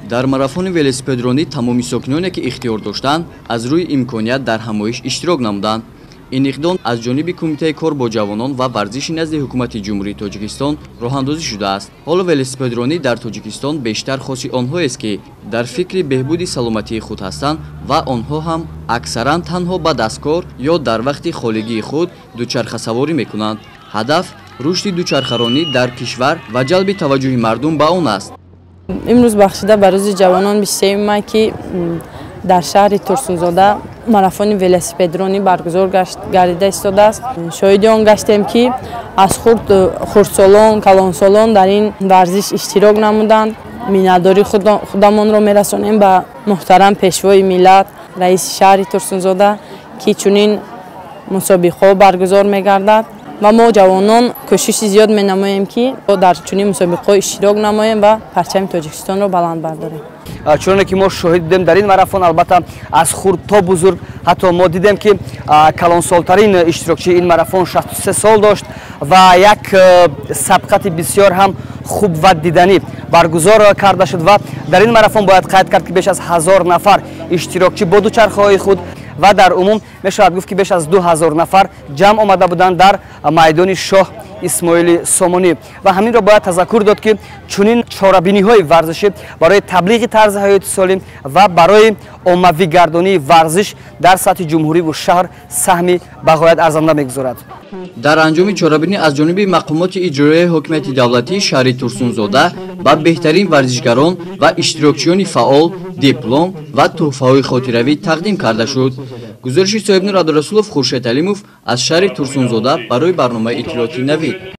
дар марафони велосипедронӣ тамоми сокиноне ки ихтиёр доштанд аз рӯи имконият дар ҳамоиш иштирок намуданд. ин иқдом аз ҷониби кумитаи кор бо ҷавонон ва варзиши назди ҳукумати ҷумҳурии Тоҷикистон роҳандозӣ шудааст. ҳоло велосипедронӣ дар Тоҷикистон бештар хоси онҳоест ки дар фикри беҳбуди саломатии худ ҳастанд ва онҳо ҳам аксаран танҳо ба дасткор ё дар вақти холигии худ дучархасаворӣ мекунанд. ҳадаф рушди дучархаронӣ дар кишвар ва ҷалби таваҷҷӯҳи мардум ба он аст. имрӯз бахшида ба рӯзи ҷавонон 23 май ки дар шаҳри Турсунзода марафони велосипедронӣ баргузор гардида истодааст. шоҳиди он гаштем ки аз хурдсолон, калонсолон дар ин варзиш иштирок намуданд. миннатдории худамонро мерасонем ба муҳтарам пешвои миллат, раиси шаҳри Турсунзода ки чунин мусобиқаҳо баргузор мегардад ва мо ҷавонон кӯшиши зиёд менамоем ки дар чунин мусобиқаҳо иштирок намоем ва парчами Тоҷикистонро баланд бардорем. чуноне ки мо шоҳид будем дар ин марафон, албатта аз хурд то бузург, ҳатто мо дидем ки калонсолтарин иштирокчии ин марафон 63 сол дошт ва як сабқати бисёр ҳам хуб ва диданӣ баргузор карда шуд ва дар ин марафон бояд қайд кард ки беш аз 1000 нафар иштирокчӣ бо дучархаҳои худ ва дар умум мешавад гуфт ки беш аз 2000 нафар ҷамъ омада буданд дар майдони Шоҳ Исмоили Сомонӣ ва ҳаминро бояд тазаккур дод ки чунин чорабиниҳои варзишӣ барои таблиғи тарзи ҳаёти солим ва барои оммавигардонии варзиш дар сатҳи ҷумҳуриву шаҳр саҳми бағоят арзанда мегузорад. дар анҷоми чорабинӣ аз ҷониби мақомоти иҷроияи ҳокимияти давлатии шаҳри Турсунзода ба беҳтарин варзишгарон ва иштирокчиёни фаъол диплом ва тӯҳфаҳои хотиравӣ тақдим карда шуд. гузориши соҳибнур Абдурасулов, Хуршед Алимов аз шаҳри Турсунзода барои барномаи иттилоъоти Навид.